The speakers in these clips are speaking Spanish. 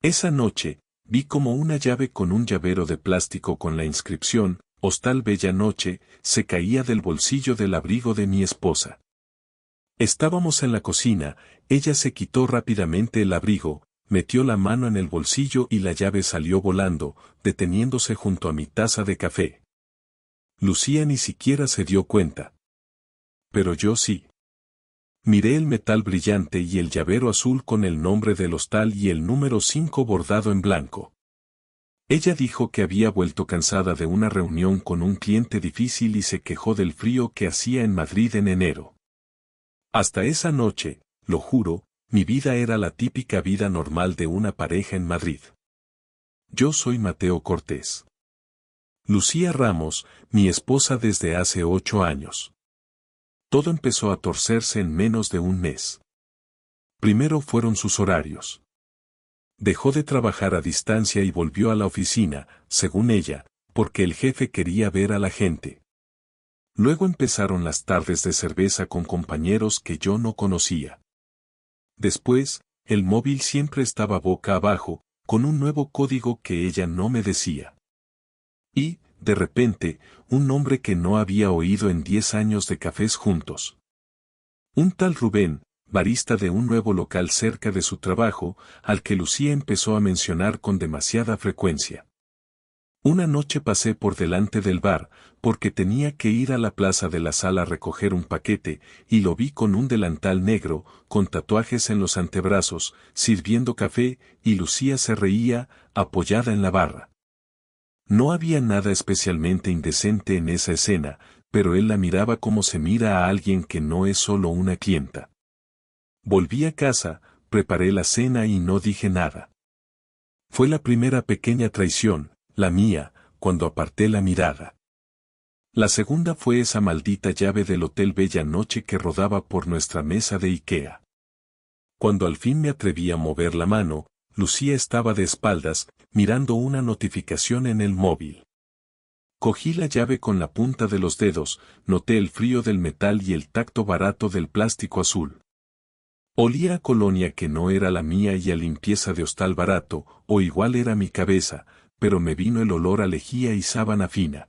Esa noche, vi como una llave con un llavero de plástico con la inscripción, Hostal Bella Noche, se caía del bolsillo del abrigo de mi esposa. Estábamos en la cocina, ella se quitó rápidamente el abrigo, metió la mano en el bolsillo y la llave salió volando, deteniéndose junto a mi taza de café. Lucía ni siquiera se dio cuenta. Pero yo sí. Miré el metal brillante y el llavero azul con el nombre del hostal y el número 5 bordado en blanco. Ella dijo que había vuelto cansada de una reunión con un cliente difícil y se quejó del frío que hacía en Madrid en enero. Hasta esa noche, lo juro, mi vida era la típica vida normal de una pareja en Madrid. Yo soy Mateo Cortés. Lucía Ramos, mi esposa desde hace 8 años. Todo empezó a torcerse en menos de un mes. Primero fueron sus horarios. Dejó de trabajar a distancia y volvió a la oficina, según ella, porque el jefe quería ver a la gente. Luego empezaron las tardes de cerveza con compañeros que yo no conocía. Después, el móvil siempre estaba boca abajo, con un nuevo código que ella no me decía. Y, de repente, un nombre que no había oído en 10 años de cafés juntos. Un tal Rubén, barista de un nuevo local cerca de su trabajo, al que Lucía empezó a mencionar con demasiada frecuencia. Una noche pasé por delante del bar, porque tenía que ir a la plaza de la Sal a recoger un paquete, y lo vi con un delantal negro, con tatuajes en los antebrazos, sirviendo café, y Lucía se reía, apoyada en la barra. No había nada especialmente indecente en esa escena, pero él la miraba como se mira a alguien que no es solo una clienta. Volví a casa, preparé la cena y no dije nada. Fue la primera pequeña traición, la mía, cuando aparté la mirada. La segunda fue esa maldita llave del Hotel Bella Noche que rodaba por nuestra mesa de IKEA. Cuando al fin me atreví a mover la mano, Lucía estaba de espaldas, mirando una notificación en el móvil. Cogí la llave con la punta de los dedos, noté el frío del metal y el tacto barato del plástico azul. Olía a colonia que no era la mía y a limpieza de hostal barato, o igual era mi cabeza, pero me vino el olor a lejía y sábana fina.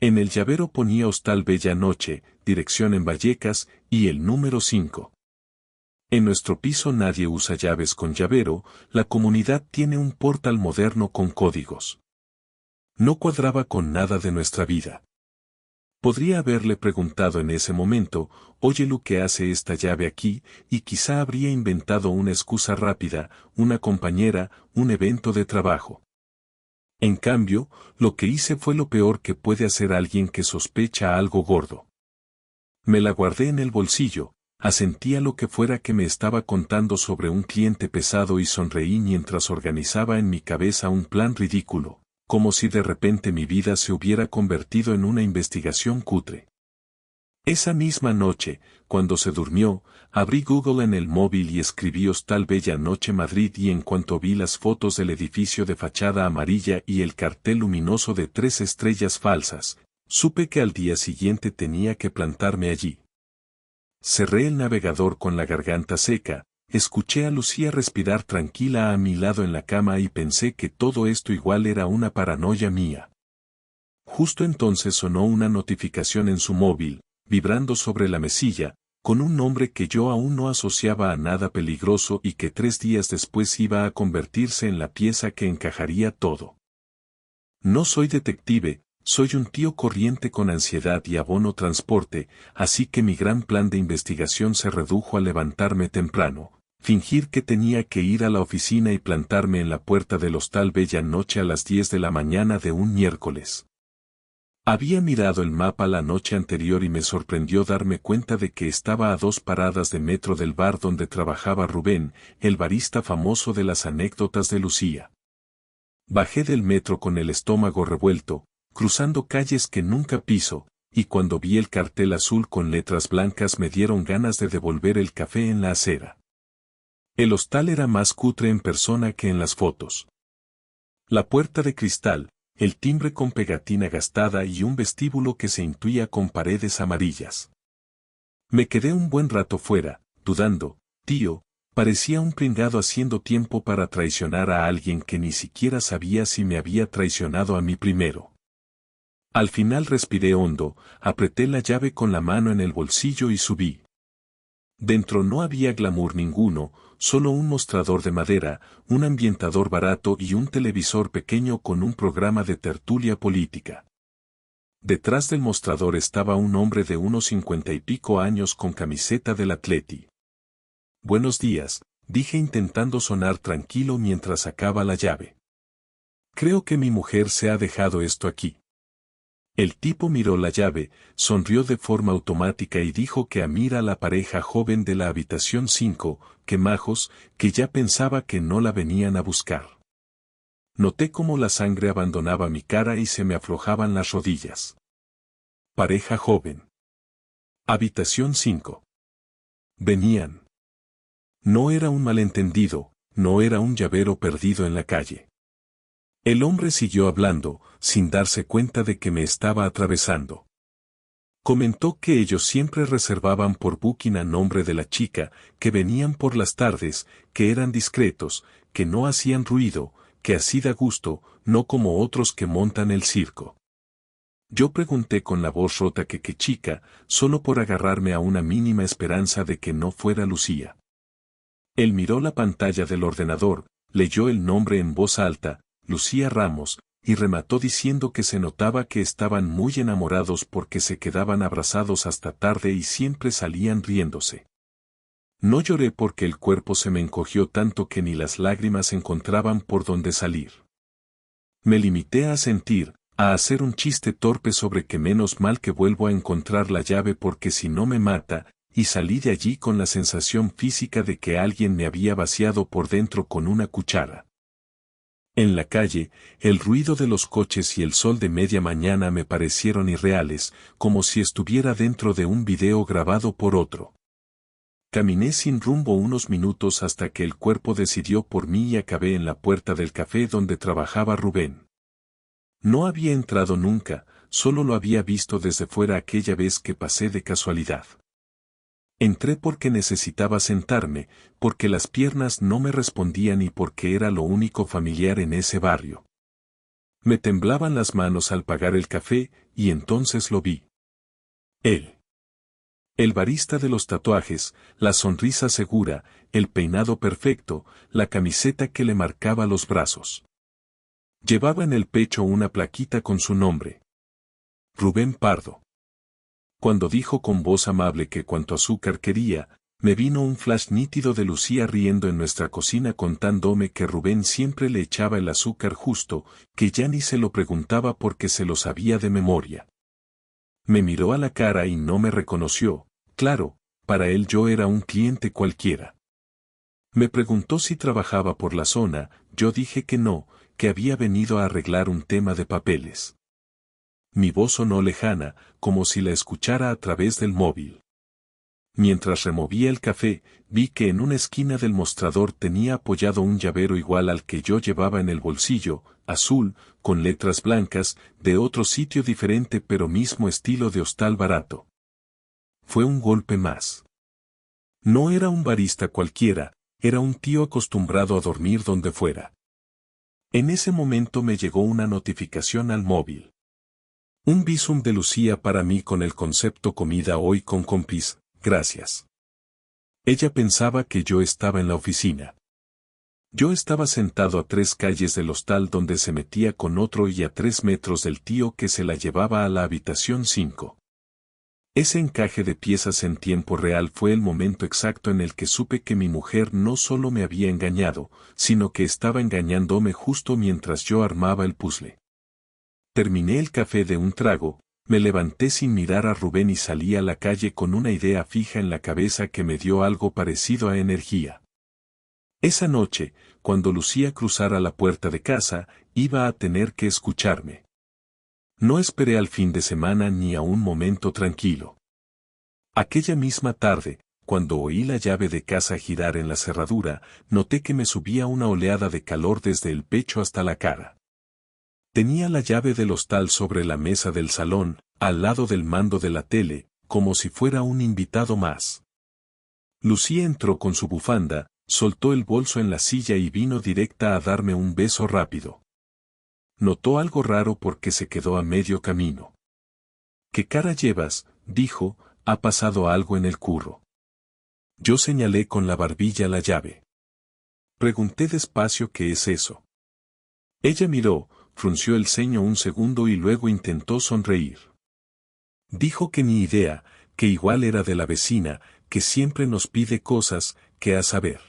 En el llavero ponía Hostal Bella Noche, dirección en Vallecas, y el número 5. En nuestro piso nadie usa llaves con llavero, la comunidad tiene un portal moderno con códigos. No cuadraba con nada de nuestra vida. Podría haberle preguntado en ese momento, oye, lo que hace esta llave aquí, y quizá habría inventado una excusa rápida, una compañera, un evento de trabajo. En cambio, lo que hice fue lo peor que puede hacer alguien que sospecha algo gordo. Me la guardé en el bolsillo, asentí a lo que fuera que me estaba contando sobre un cliente pesado y sonreí mientras organizaba en mi cabeza un plan ridículo, como si de repente mi vida se hubiera convertido en una investigación cutre. Esa misma noche, cuando se durmió, abrí Google en el móvil y escribí Hostal Bella Noche Madrid y en cuanto vi las fotos del edificio de fachada amarilla y el cartel luminoso de 3 estrellas falsas, supe que al día siguiente tenía que plantarme allí. Cerré el navegador con la garganta seca, escuché a Lucía respirar tranquila a mi lado en la cama y pensé que todo esto igual era una paranoia mía. Justo entonces sonó una notificación en su móvil, vibrando sobre la mesilla, con un nombre que yo aún no asociaba a nada peligroso y que 3 días después iba a convertirse en la pieza que encajaría todo. No soy detective, soy un tío corriente con ansiedad y abono transporte, así que mi gran plan de investigación se redujo a levantarme temprano, fingir que tenía que ir a la oficina y plantarme en la puerta del Hostal Bella Noche a las 10 de la mañana de un miércoles. Había mirado el mapa la noche anterior y me sorprendió darme cuenta de que estaba a 2 paradas de metro del bar donde trabajaba Rubén, el barista famoso de las anécdotas de Lucía. Bajé del metro con el estómago revuelto, cruzando calles que nunca piso, y cuando vi el cartel azul con letras blancas me dieron ganas de devolver el café en la acera. El hostal era más cutre en persona que en las fotos. La puerta de cristal, el timbre con pegatina gastada y un vestíbulo que se intuía con paredes amarillas. Me quedé un buen rato fuera, dudando, tío, Parecía un pringado haciendo tiempo para traicionar a alguien que ni siquiera sabía si me había traicionado a mí primero. Al final respiré hondo, apreté la llave con la mano en el bolsillo y subí. Dentro no había glamour ninguno, solo un mostrador de madera, un ambientador barato y un televisor pequeño con un programa de tertulia política. Detrás del mostrador estaba un hombre de unos 50 y pico años con camiseta del Atleti. Buenos días, dije intentando sonar tranquilo mientras sacaba la llave. Creo que mi mujer se ha dejado esto aquí. El tipo miró la llave, sonrió de forma automática y dijo que admira a la pareja joven de la habitación 5, que majos, que ya pensaba que no la venían a buscar. Noté cómo la sangre abandonaba mi cara y se me aflojaban las rodillas. Pareja joven. Habitación 5. Venían. No era un malentendido, no era un llavero perdido en la calle. El hombre siguió hablando, sin darse cuenta de que me estaba atravesando. Comentó que ellos siempre reservaban por booking a nombre de la chica, que venían por las tardes, que eran discretos, que no hacían ruido, que así da gusto, no como otros que montan el circo. Yo pregunté con la voz rota que qué chica, solo por agarrarme a una mínima esperanza de que no fuera Lucía. Él miró la pantalla del ordenador, leyó el nombre en voz alta, Lucía Ramos, y remató diciendo que se notaba que estaban muy enamorados porque se quedaban abrazados hasta tarde y siempre salían riéndose. No lloré porque el cuerpo se me encogió tanto que ni las lágrimas encontraban por dónde salir. Me limité a sentir, a hacer un chiste torpe sobre que menos mal que vuelvo a encontrar la llave porque si no me mata, y salí de allí con la sensación física de que alguien me había vaciado por dentro con una cuchara. En la calle, el ruido de los coches y el sol de media mañana me parecieron irreales, como si estuviera dentro de un video grabado por otro. Caminé sin rumbo unos minutos hasta que el cuerpo decidió por mí y acabé en la puerta del café donde trabajaba Rubén. No había entrado nunca, solo lo había visto desde fuera aquella vez que pasé de casualidad. Entré porque necesitaba sentarme, porque las piernas no me respondían y porque era lo único familiar en ese barrio. Me temblaban las manos al pagar el café, y entonces lo vi. Él. El barista de los tatuajes, la sonrisa segura, el peinado perfecto, la camiseta que le marcaba los brazos. Llevaba en el pecho una plaquita con su nombre. Rubén Pardo. Cuando dijo con voz amable que cuanto azúcar quería, me vino un flash nítido de Lucía riendo en nuestra cocina contándome que Rubén siempre le echaba el azúcar justo, que ya ni se lo preguntaba porque se lo sabía de memoria. Me miró a la cara y no me reconoció, claro, para él yo era un cliente cualquiera. Me preguntó si trabajaba por la zona, yo dije que no, que había venido a arreglar un tema de papeles. Mi voz sonó lejana, como si la escuchara a través del móvil. Mientras removía el café, vi que en una esquina del mostrador tenía apoyado un llavero igual al que yo llevaba en el bolsillo, azul, con letras blancas, de otro sitio diferente pero mismo estilo de hostal barato. Fue un golpe más. No era un barista cualquiera, era un tío acostumbrado a dormir donde fuera. En ese momento me llegó una notificación al móvil. Un visum de Lucía para mí con el concepto comida hoy con compis, gracias. Ella pensaba que yo estaba en la oficina. Yo estaba sentado a 3 calles del hostal donde se metía con otro y a 3 metros del tío que se la llevaba a la habitación 5. Ese encaje de piezas en tiempo real fue el momento exacto en el que supe que mi mujer no solo me había engañado, sino que estaba engañándome justo mientras yo armaba el puzzle. Terminé el café de un trago, me levanté sin mirar a Rubén y salí a la calle con una idea fija en la cabeza que me dio algo parecido a energía. Esa noche, cuando Lucía cruzara la puerta de casa, iba a tener que escucharme. No esperé al fin de semana ni a un momento tranquilo. Aquella misma tarde, cuando oí la llave de casa girar en la cerradura, noté que me subía una oleada de calor desde el pecho hasta la cara. Tenía la llave del hostal sobre la mesa del salón, al lado del mando de la tele, como si fuera un invitado más. Lucía entró con su bufanda, Soltó el bolso en la silla y vino directa a darme un beso rápido. Notó algo raro porque se quedó a medio camino. ¿Qué cara llevas?, dijo, ¿ha pasado algo en el curro? Yo señalé con la barbilla la llave. Pregunté despacio qué es eso. Ella miró, frunció el ceño un segundo y luego intentó sonreír. Dijo que ni idea, que igual era de la vecina, que siempre nos pide cosas, que a saber.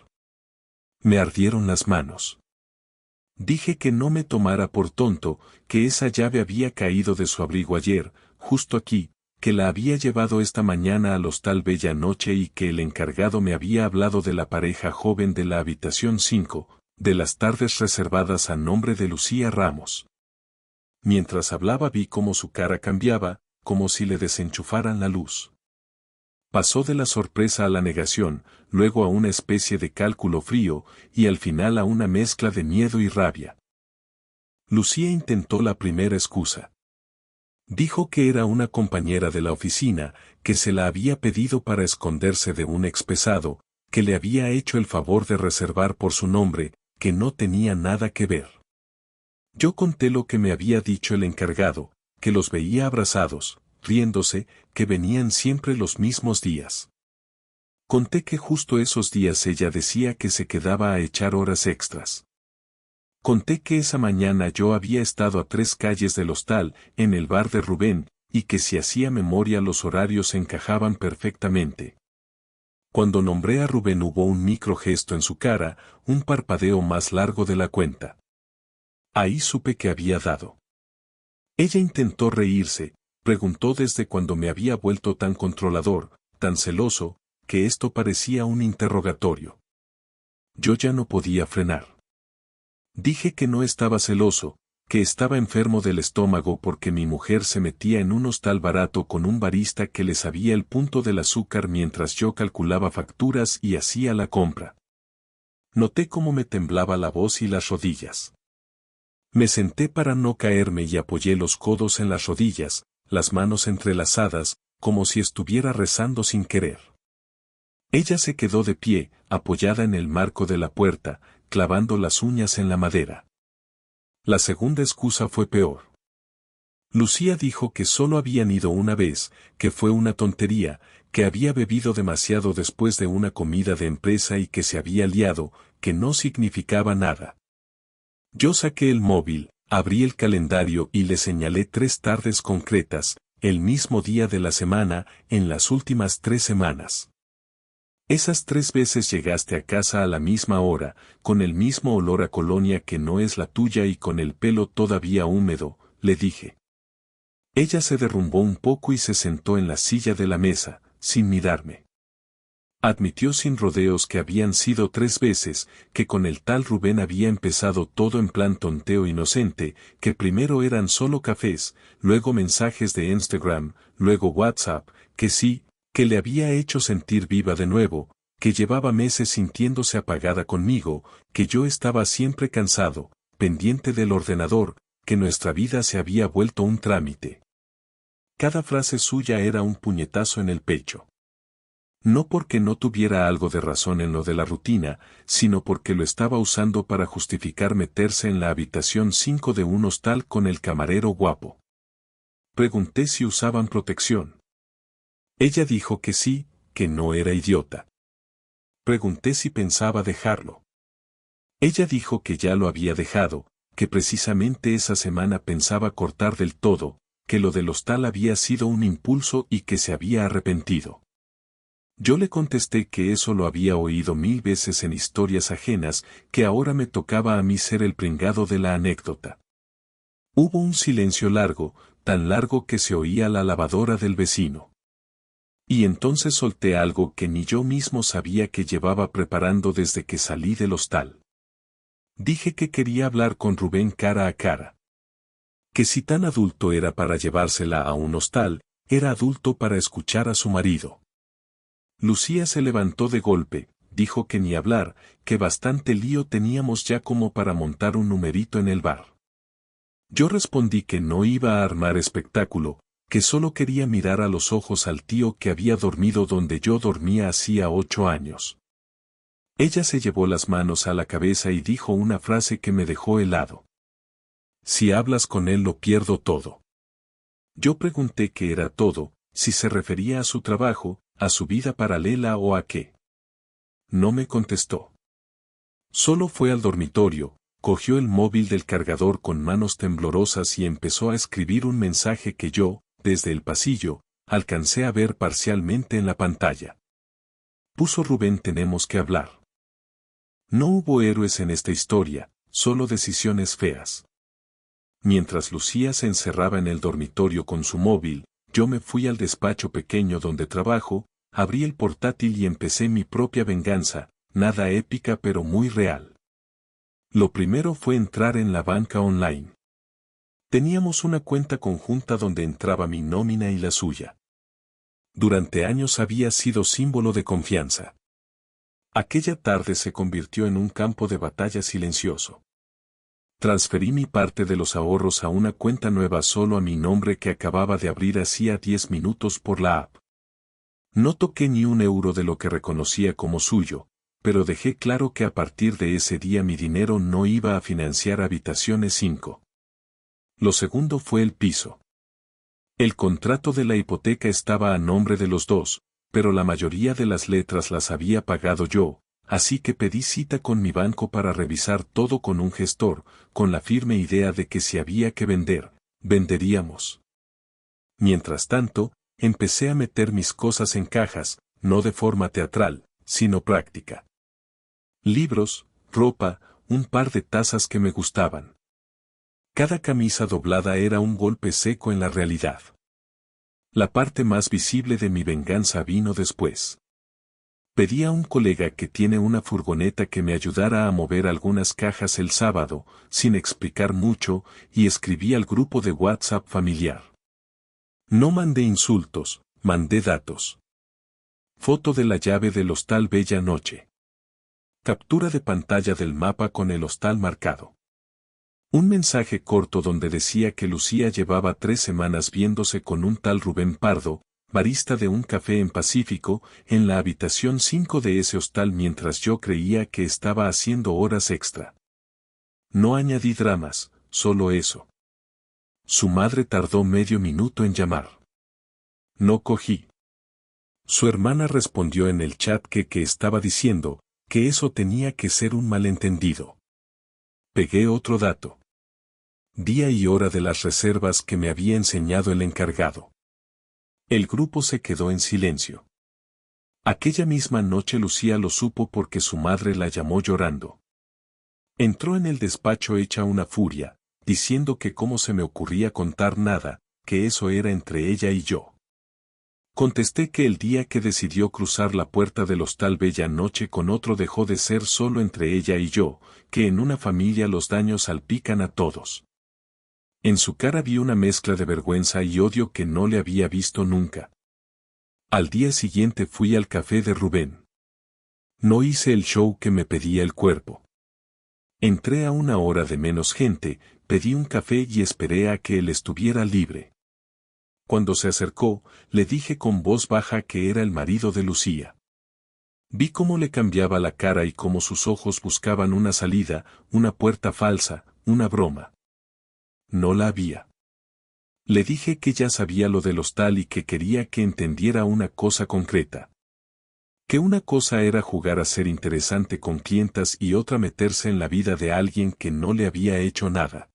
Me ardieron las manos. Dije que no me tomara por tonto, que esa llave había caído de su abrigo ayer, justo aquí, que la había llevado esta mañana al hostal Bella Noche y que el encargado me había hablado de la pareja joven de la habitación 5, de las tardes reservadas a nombre de Lucía Ramos. Mientras hablaba vi cómo su cara cambiaba, como si le desenchufaran la luz. Pasó de la sorpresa a la negación, luego a una especie de cálculo frío, y al final a una mezcla de miedo y rabia. Lucía intentó la primera excusa. Dijo que era una compañera de la oficina, que se la había pedido para esconderse de un expesado, que le había hecho el favor de reservar por su nombre, que no tenía nada que ver. Yo conté lo que me había dicho el encargado, que los veía abrazados, riéndose, que venían siempre los mismos días. Conté que justo esos días ella decía que se quedaba a echar horas extras. Conté que esa mañana yo había estado a 3 calles del hostal, en el bar de Rubén, y que si hacía memoria los horarios encajaban perfectamente. Cuando nombré a Rubén hubo un microgesto en su cara, un parpadeo más largo de la cuenta. Ahí supe que había dado. Ella intentó reírse, preguntó desde cuándo me había vuelto tan controlador, tan celoso, que esto parecía un interrogatorio. Yo ya no podía frenar. Dije que no estaba celoso, que estaba enfermo del estómago porque mi mujer se metía en un hostal barato con un barista que le sabía el punto del azúcar mientras yo calculaba facturas y hacía la compra. Noté cómo me temblaba la voz y las rodillas. Me senté para no caerme y apoyé los codos en las rodillas, las manos entrelazadas, como si estuviera rezando sin querer. Ella se quedó de pie, apoyada en el marco de la puerta, clavando las uñas en la madera. La segunda excusa fue peor. Lucía dijo que solo habían ido una vez, que fue una tontería, que había bebido demasiado después de una comida de empresa y que se había liado, que no significaba nada. Yo saqué el móvil, abrí el calendario y le señalé 3 tardes concretas, el mismo día de la semana, en las últimas 3 semanas. Esas 3 veces llegaste a casa a la misma hora, con el mismo olor a colonia que no es la tuya y con el pelo todavía húmedo, le dije. Ella se derrumbó un poco y se sentó en la silla de la mesa, sin mirarme. Admitió sin rodeos que habían sido 3 veces, que con el tal Rubén había empezado todo en plan tonteo inocente, que primero eran solo cafés, luego mensajes de Instagram, luego WhatsApp, que sí, que le había hecho sentir viva de nuevo, que llevaba meses sintiéndose apagada conmigo, que yo estaba siempre cansado, pendiente del ordenador, que nuestra vida se había vuelto un trámite. Cada frase suya era un puñetazo en el pecho. No porque no tuviera algo de razón en lo de la rutina, sino porque lo estaba usando para justificar meterse en la habitación 5 de un hostal con el camarero guapo. Pregunté si usaban protección. Ella dijo que sí, que no era idiota. Pregunté si pensaba dejarlo. Ella dijo que ya lo había dejado, que precisamente esa semana pensaba cortar del todo, que lo del hostal había sido un impulso y que se había arrepentido. Yo le contesté que eso lo había oído 1000 veces en historias ajenas, que ahora me tocaba a mí ser el pringado de la anécdota. Hubo un silencio largo, tan largo que se oía la lavadora del vecino. Y entonces solté algo que ni yo mismo sabía que llevaba preparando desde que salí del hostal. Dije que quería hablar con Rubén cara a cara. Que si tan adulto era para llevársela a un hostal, era adulto para escuchar a su marido. Lucía se levantó de golpe, dijo que ni hablar, que bastante lío teníamos ya como para montar un numerito en el bar. Yo respondí que no iba a armar espectáculo, que solo quería mirar a los ojos al tío que había dormido donde yo dormía hacía 8 años. Ella se llevó las manos a la cabeza y dijo una frase que me dejó helado. Si hablas con él lo pierdo todo. Yo pregunté qué era todo, si se refería a su trabajo, a su vida paralela o a qué. No me contestó. Solo fue al dormitorio, cogió el móvil del cargador con manos temblorosas y empezó a escribir un mensaje que yo, desde el pasillo, alcancé a ver parcialmente en la pantalla. Puso Rubén: tenemos que hablar. No hubo héroes en esta historia, solo decisiones feas. Mientras Lucía se encerraba en el dormitorio con su móvil, yo me fui al despacho pequeño donde trabajo, abrí el portátil y empecé mi propia venganza, nada épica pero muy real. Lo primero fue entrar en la banca online. Teníamos una cuenta conjunta donde entraba mi nómina y la suya. Durante años había sido símbolo de confianza. Aquella tarde se convirtió en un campo de batalla silencioso. Transferí mi parte de los ahorros a una cuenta nueva solo a mi nombre que acababa de abrir hacía 10 minutos por la app. No toqué ni un euro de lo que reconocía como suyo, pero dejé claro que a partir de ese día mi dinero no iba a financiar Habitaciones 5. Lo segundo fue el piso. El contrato de la hipoteca estaba a nombre de los dos, pero la mayoría de las letras las había pagado yo, así que pedí cita con mi banco para revisar todo con un gestor, con la firme idea de que si había que vender, venderíamos. Mientras tanto, empecé a meter mis cosas en cajas, no de forma teatral, sino práctica. Libros, ropa, un par de tazas que me gustaban. Cada camisa doblada era un golpe seco en la realidad. La parte más visible de mi venganza vino después. Pedí a un colega que tiene una furgoneta que me ayudara a mover algunas cajas el sábado, sin explicar mucho, y escribí al grupo de WhatsApp familiar. No mandé insultos, mandé datos. Foto de la llave del hostal Bella Noche. Captura de pantalla del mapa con el hostal marcado. Un mensaje corto donde decía que Lucía llevaba 3 semanas viéndose con un tal Rubén Pardo, barista de un café en Pacífico, en la habitación 5 de ese hostal mientras yo creía que estaba haciendo horas extra. No añadí dramas, solo eso. Su madre tardó medio minuto en llamar. No cogí. Su hermana respondió en el chat que estaba diciendo, que eso tenía que ser un malentendido. Pegué otro dato. Día y hora de las reservas que me había enseñado el encargado. El grupo se quedó en silencio. Aquella misma noche Lucía lo supo porque su madre la llamó llorando. Entró en el despacho hecha una furia, diciendo que cómo se me ocurría contar nada, que eso era entre ella y yo. Contesté que el día que decidió cruzar la puerta del hostal Bella Noche con otro dejó de ser solo entre ella y yo, que en una familia los daños salpican a todos. En su cara vi una mezcla de vergüenza y odio que no le había visto nunca. Al día siguiente fui al café de Rubén. No hice el show que me pedía el cuerpo. Entré a una hora de menos gente, pedí un café y esperé a que él estuviera libre. Cuando se acercó, le dije con voz baja que era el marido de Lucía. Vi cómo le cambiaba la cara y cómo sus ojos buscaban una salida, una puerta falsa, una broma. No la había. Le dije que ya sabía lo del hostal y que quería que entendiera una cosa concreta. Que una cosa era jugar a ser interesante con clientas y otra meterse en la vida de alguien que no le había hecho nada.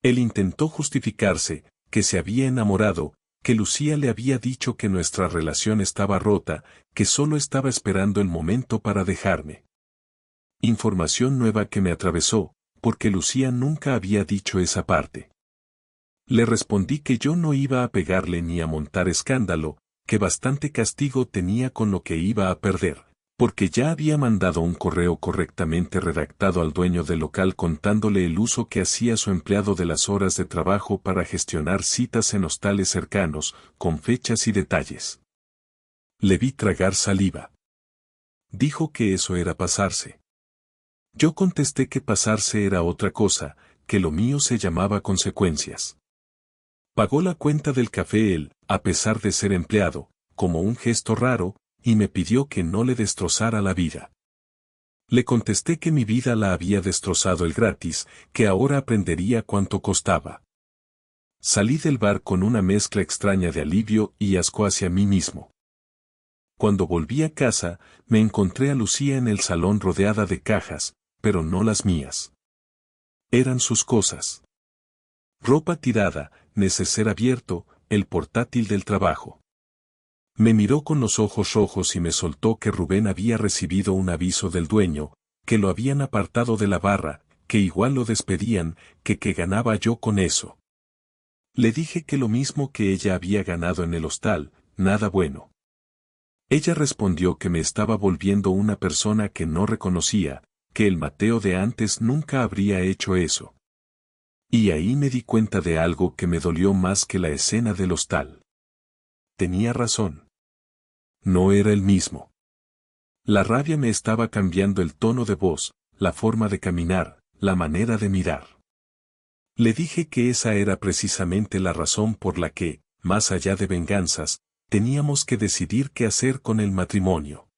Él intentó justificarse, que se había enamorado, que Lucía le había dicho que nuestra relación estaba rota, que solo estaba esperando el momento para dejarme. Información nueva que me atravesó, porque Lucía nunca había dicho esa parte. Le respondí que yo no iba a pegarle ni a montar escándalo, que bastante castigo tenía con lo que iba a perder, porque ya había mandado un correo correctamente redactado al dueño del local contándole el uso que hacía su empleado de las horas de trabajo para gestionar citas en hostales cercanos, con fechas y detalles. Le vi tragar saliva. Dijo que eso era pasarse. Yo contesté que pasarse era otra cosa, que lo mío se llamaba consecuencias. Pagó la cuenta del café él, a pesar de ser empleado, como un gesto raro, y me pidió que no le destrozara la vida. Le contesté que mi vida la había destrozado el gratis, que ahora aprendería cuánto costaba. Salí del bar con una mezcla extraña de alivio y asco hacia mí mismo. Cuando volví a casa, me encontré a Lucía en el salón rodeada de cajas, pero no las mías. Eran sus cosas. Ropa tirada, neceser abierto, el portátil del trabajo. Me miró con los ojos rojos y me soltó que Rubén había recibido un aviso del dueño, que lo habían apartado de la barra, que igual lo despedían, que ganaba yo con eso. Le dije que lo mismo que ella había ganado en el hostal, nada bueno. Ella respondió que me estaba volviendo una persona que no reconocía, que el Mateo de antes nunca habría hecho eso. Y ahí me di cuenta de algo que me dolió más que la escena del hostal. Tenía razón. No era el mismo. La rabia me estaba cambiando el tono de voz, la forma de caminar, la manera de mirar. Le dije que esa era precisamente la razón por la que, más allá de venganzas, teníamos que decidir qué hacer con el matrimonio.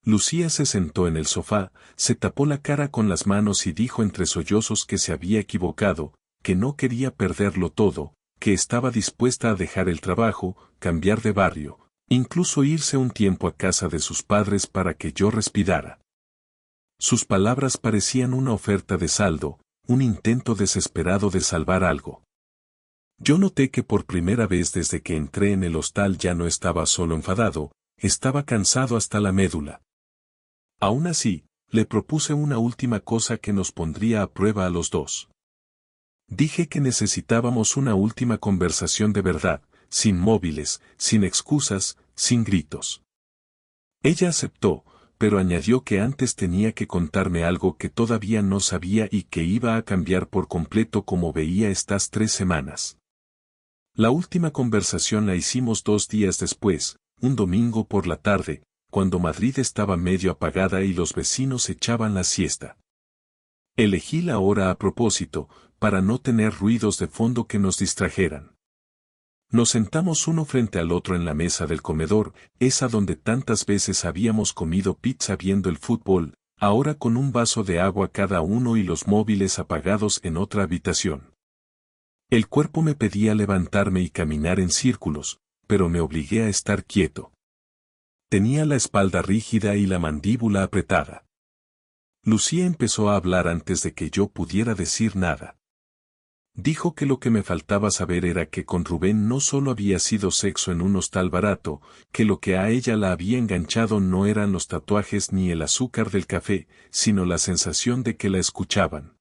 Lucía se sentó en el sofá, se tapó la cara con las manos y dijo entre sollozos que se había equivocado, que no quería perderlo todo, que estaba dispuesta a dejar el trabajo, cambiar de barrio, incluso irse un tiempo a casa de sus padres para que yo respirara. Sus palabras parecían una oferta de saldo, un intento desesperado de salvar algo. Yo noté que por primera vez desde que entré en el hostal ya no estaba solo enfadado, estaba cansado hasta la médula. Aún así, le propuse una última cosa que nos pondría a prueba a los dos. Dije que necesitábamos una última conversación de verdad, sin móviles, sin excusas, sin gritos. Ella aceptó, pero añadió que antes tenía que contarme algo que todavía no sabía y que iba a cambiar por completo como veía estas 3 semanas. La última conversación la hicimos 2 días después, un domingo por la tarde, cuando Madrid estaba medio apagada y los vecinos echaban la siesta. Elegí la hora a propósito, para no tener ruidos de fondo que nos distrajeran. Nos sentamos uno frente al otro en la mesa del comedor, esa donde tantas veces habíamos comido pizza viendo el fútbol, ahora con un vaso de agua cada uno y los móviles apagados en otra habitación. El cuerpo me pedía levantarme y caminar en círculos, pero me obligué a estar quieto. Tenía la espalda rígida y la mandíbula apretada. Lucía empezó a hablar antes de que yo pudiera decir nada. Dijo que lo que me faltaba saber era que con Rubén no solo había sido sexo en un hostal barato, que lo que a ella la había enganchado no eran los tatuajes ni el azúcar del café, sino la sensación de que la escuchaban.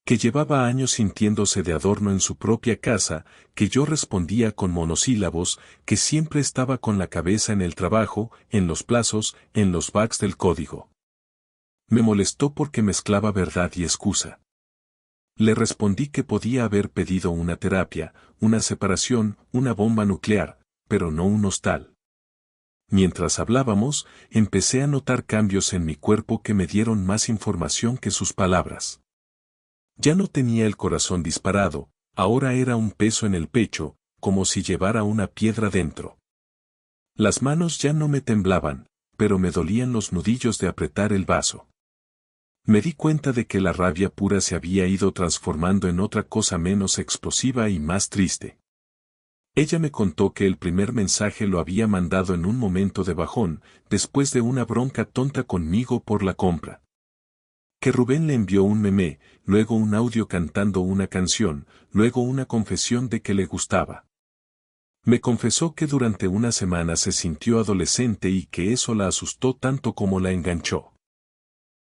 Que llevaba años sintiéndose de adorno en su propia casa, que yo respondía con monosílabos, que siempre estaba con la cabeza en el trabajo, en los plazos, en los bugs del código. Me molestó porque mezclaba verdad y excusa. Le respondí que podía haber pedido una terapia, una separación, una bomba nuclear, pero no un hostal. Mientras hablábamos, empecé a notar cambios en mi cuerpo que me dieron más información que sus palabras. Ya no tenía el corazón disparado, ahora era un peso en el pecho, como si llevara una piedra dentro. Las manos ya no me temblaban, pero me dolían los nudillos de apretar el vaso. Me di cuenta de que la rabia pura se había ido transformando en otra cosa menos explosiva y más triste. Ella me contó que el primer mensaje lo había mandado en un momento de bajón, después de una bronca tonta conmigo por la compra. Que Rubén le envió un meme, luego un audio cantando una canción, luego una confesión de que le gustaba. Me confesó que durante una semana se sintió adolescente y que eso la asustó tanto como la enganchó.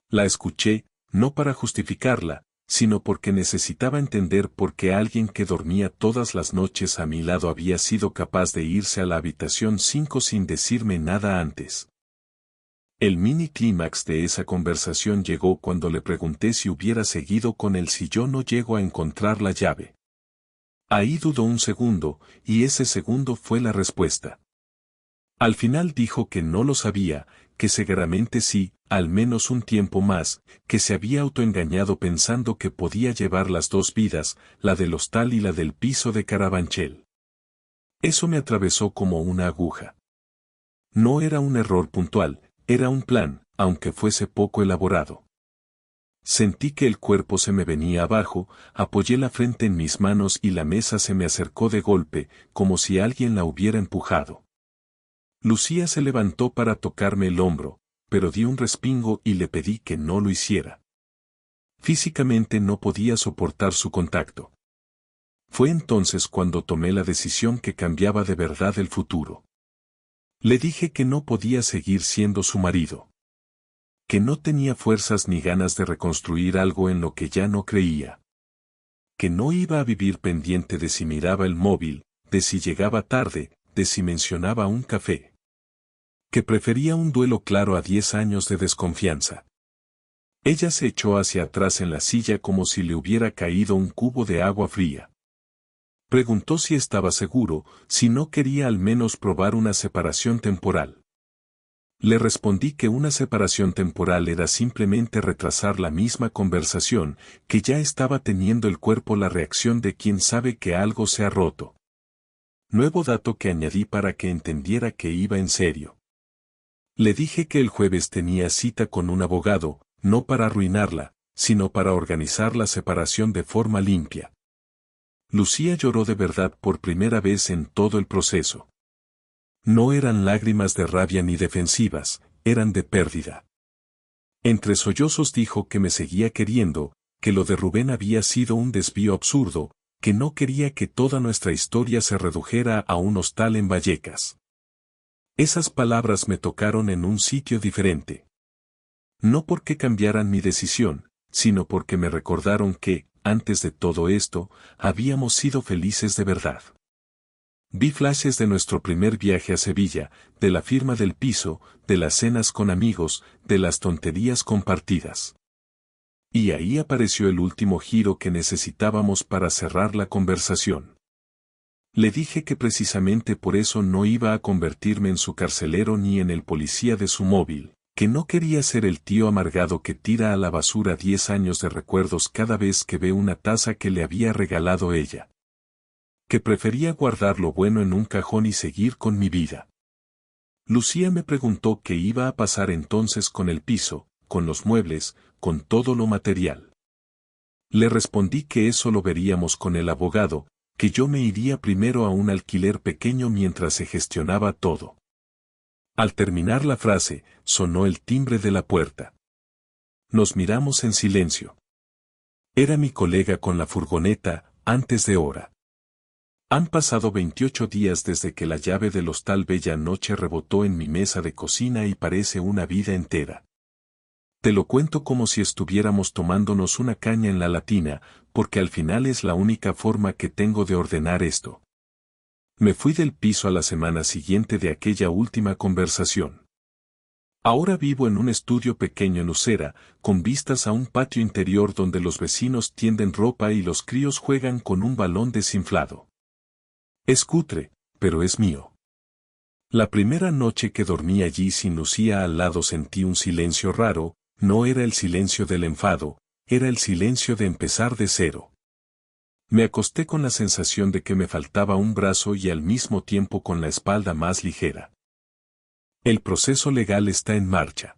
La escuché, no para justificarla, sino porque necesitaba entender por qué alguien que dormía todas las noches a mi lado había sido capaz de irse a la habitación 5 sin decirme nada antes. El mini clímax de esa conversación llegó cuando le pregunté si hubiera seguido con él si yo no llego a encontrar la llave. Ahí dudó un segundo, y ese segundo fue la respuesta. Al final dijo que no lo sabía, que seguramente sí, al menos un tiempo más, que se había autoengañado pensando que podía llevar las 2 vidas, la del hostal y la del piso de Carabanchel. Eso me atravesó como una aguja. No era un error puntual, era un plan, aunque fuese poco elaborado. Sentí que el cuerpo se me venía abajo, apoyé la frente en mis manos y la mesa se me acercó de golpe, como si alguien la hubiera empujado. Lucía se levantó para tocarme el hombro, pero di un respingo y le pedí que no lo hiciera. Físicamente no podía soportar su contacto. Fue entonces cuando tomé la decisión que cambiaba de verdad el futuro. Le dije que no podía seguir siendo su marido. Que no tenía fuerzas ni ganas de reconstruir algo en lo que ya no creía. Que no iba a vivir pendiente de si miraba el móvil, de si llegaba tarde, de si mencionaba un café. Que prefería un duelo claro a 10 años de desconfianza. Ella se echó hacia atrás en la silla como si le hubiera caído un cubo de agua fría. Preguntó si estaba seguro, si no quería al menos probar una separación temporal. Le respondí que una separación temporal era simplemente retrasar la misma conversación, que ya estaba teniendo el cuerpo la reacción de quien sabe que algo se ha roto. Nuevo dato que añadí para que entendiera que iba en serio. Le dije que el jueves tenía cita con un abogado, no para arruinarla, sino para organizar la separación de forma limpia. Lucía lloró de verdad por primera vez en todo el proceso. No eran lágrimas de rabia ni defensivas, eran de pérdida. Entre sollozos dijo que me seguía queriendo, que lo de Rubén había sido un desvío absurdo, que no quería que toda nuestra historia se redujera a un hostal en Vallecas. Esas palabras me tocaron en un sitio diferente. No porque cambiaran mi decisión, sino porque me recordaron que, antes de todo esto, habíamos sido felices de verdad. Vi flashes de nuestro primer viaje a Sevilla, de la firma del piso, de las cenas con amigos, de las tonterías compartidas. Y ahí apareció el último giro que necesitábamos para cerrar la conversación. Le dije que precisamente por eso no iba a convertirme en su carcelero ni en el policía de su móvil, que no quería ser el tío amargado que tira a la basura 10 años de recuerdos cada vez que ve una taza que le había regalado ella. Que prefería guardar lo bueno en un cajón y seguir con mi vida. Lucía me preguntó qué iba a pasar entonces con el piso, con los muebles, con todo lo material. Le respondí que eso lo veríamos con el abogado, que yo me iría primero a un alquiler pequeño mientras se gestionaba todo. Al terminar la frase, sonó el timbre de la puerta. Nos miramos en silencio. Era mi colega con la furgoneta, antes de hora. Han pasado 28 días desde que la llave del hostal Bella Noche rebotó en mi mesa de cocina y parece una vida entera. Te lo cuento como si estuviéramos tomándonos una caña en la latina, porque al final es la única forma que tengo de ordenar esto. Me fui del piso a la semana siguiente de aquella última conversación. Ahora vivo en un estudio pequeño en Usera, con vistas a un patio interior donde los vecinos tienden ropa y los críos juegan con un balón desinflado. Es cutre, pero es mío. La primera noche que dormí allí sin Lucía al lado sentí un silencio raro, no era el silencio del enfado, era el silencio de empezar de cero. Me acosté con la sensación de que me faltaba un brazo y al mismo tiempo con la espalda más ligera. El proceso legal está en marcha.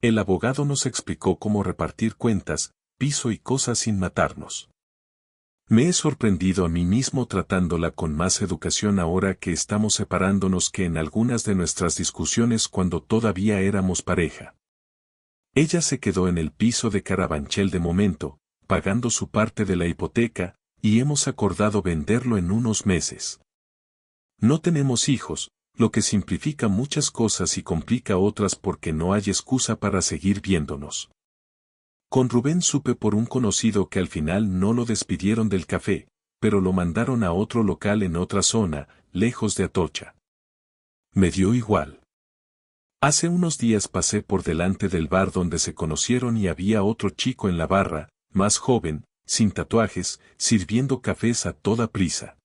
El abogado nos explicó cómo repartir cuentas, piso y cosas sin matarnos. Me he sorprendido a mí mismo tratándola con más educación ahora que estamos separándonos que en algunas de nuestras discusiones cuando todavía éramos pareja. Ella se quedó en el piso de Carabanchel de momento, pagando su parte de la hipoteca, y hemos acordado venderlo en unos meses. No tenemos hijos, lo que simplifica muchas cosas y complica otras porque no hay excusa para seguir viéndonos. Con Rubén supe por un conocido que al final no lo despidieron del café, pero lo mandaron a otro local en otra zona, lejos de Atocha. Me dio igual. Hace unos días pasé por delante del bar donde se conocieron y había otro chico en la barra, más joven, sin tatuajes, sirviendo cafés a toda prisa.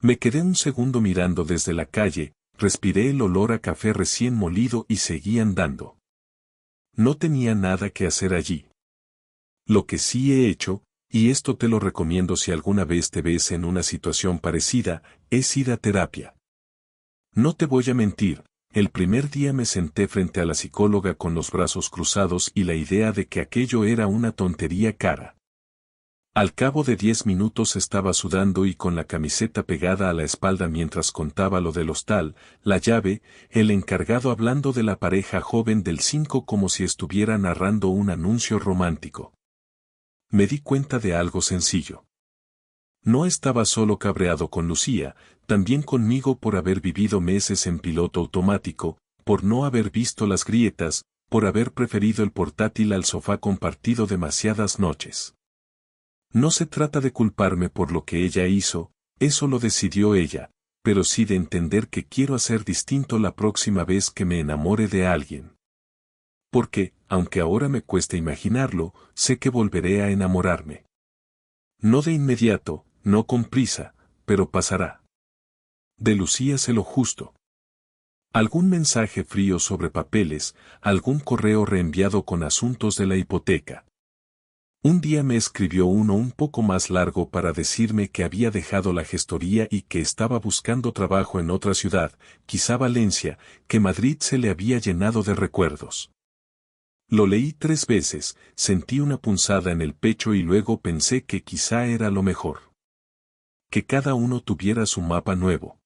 Me quedé un segundo mirando desde la calle, respiré el olor a café recién molido y seguí andando. No tenía nada que hacer allí. Lo que sí he hecho, y esto te lo recomiendo si alguna vez te ves en una situación parecida, es ir a terapia. No te voy a mentir, El primer día me senté frente a la psicóloga con los brazos cruzados y la idea de que aquello era una tontería cara. Al cabo de 10 minutos estaba sudando y con la camiseta pegada a la espalda mientras contaba lo del hostal, la llave, el encargado hablando de la pareja joven del 5 como si estuviera narrando un anuncio romántico. Me di cuenta de algo sencillo. No estaba solo cabreado con Lucía, también conmigo por haber vivido meses en piloto automático, por no haber visto las grietas, por haber preferido el portátil al sofá compartido demasiadas noches. No se trata de culparme por lo que ella hizo, eso lo decidió ella, pero sí de entender que quiero hacer distinto la próxima vez que me enamore de alguien. Porque, aunque ahora me cueste imaginarlo, sé que volveré a enamorarme. No de inmediato, no con prisa, pero pasará. De Lucía sé lo justo. Algún mensaje frío sobre papeles, algún correo reenviado con asuntos de la hipoteca. Un día me escribió uno un poco más largo para decirme que había dejado la gestoría y que estaba buscando trabajo en otra ciudad, quizá Valencia, que Madrid se le había llenado de recuerdos. Lo leí 3 veces, sentí una punzada en el pecho y luego pensé que quizá era lo mejor. Que cada uno tuviera su mapa nuevo.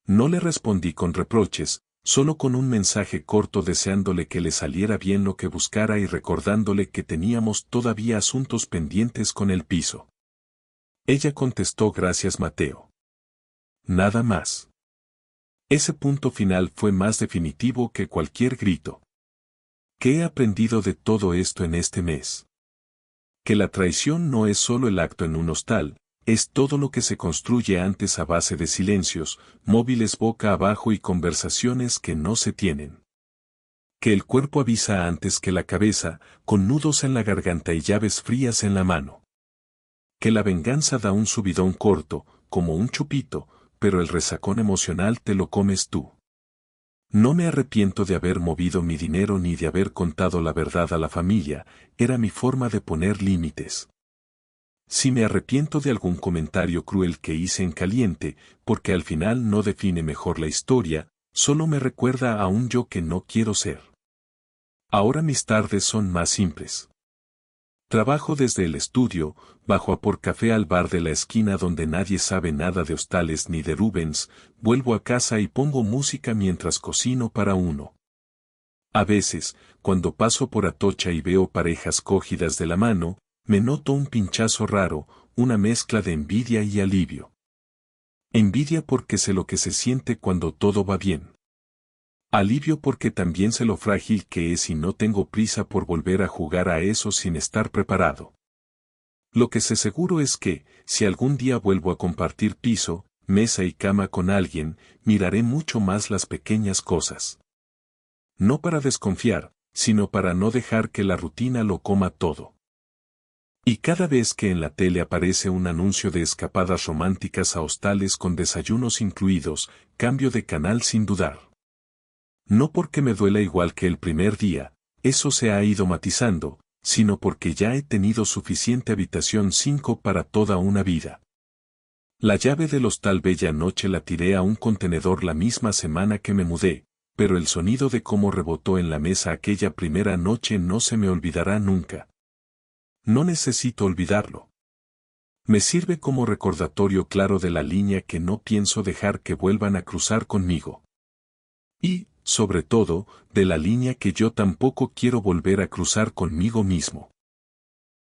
No le respondí con reproches, solo con un mensaje corto deseándole que le saliera bien lo que buscara y recordándole que teníamos todavía asuntos pendientes con el piso. Ella contestó gracias Mateo. Nada más. Ese punto final fue más definitivo que cualquier grito. ¿Qué he aprendido de todo esto en este mes? Que la traición no es solo el acto en un hostal, es todo lo que se construye antes a base de silencios, móviles boca abajo y conversaciones que no se tienen. Que el cuerpo avisa antes que la cabeza, con nudos en la garganta y llaves frías en la mano. Que la venganza da un subidón corto, como un chupito, pero el resacón emocional te lo comes tú. No me arrepiento de haber movido mi dinero ni de haber contado la verdad a la familia, era mi forma de poner límites. Si me arrepiento de algún comentario cruel que hice en caliente, porque al final no define mejor la historia, solo me recuerda a un yo que no quiero ser. Ahora mis tardes son más simples. Trabajo desde el estudio, bajo a por café al bar de la esquina donde nadie sabe nada de hostales ni de Rubens, vuelvo a casa y pongo música mientras cocino para uno. A veces, cuando paso por Atocha y veo parejas cogidas de la mano, me noto un pinchazo raro, una mezcla de envidia y alivio. Envidia porque sé lo que se siente cuando todo va bien. Alivio porque también sé lo frágil que es y no tengo prisa por volver a jugar a eso sin estar preparado. Lo que sé seguro es que, si algún día vuelvo a compartir piso, mesa y cama con alguien, miraré mucho más las pequeñas cosas. No para desconfiar, sino para no dejar que la rutina lo coma todo. Y cada vez que en la tele aparece un anuncio de escapadas románticas a hostales con desayunos incluidos, cambio de canal sin dudar. No porque me duela igual que el primer día, eso se ha ido matizando, sino porque ya he tenido suficiente habitación 5 para toda una vida. La llave del hostal Bella Noche la tiré a un contenedor la misma semana que me mudé, pero el sonido de cómo rebotó en la mesa aquella primera noche no se me olvidará nunca. No necesito olvidarlo. Me sirve como recordatorio claro de la línea que no pienso dejar que vuelvan a cruzar conmigo. Y, sobre todo, de la línea que yo tampoco quiero volver a cruzar conmigo mismo.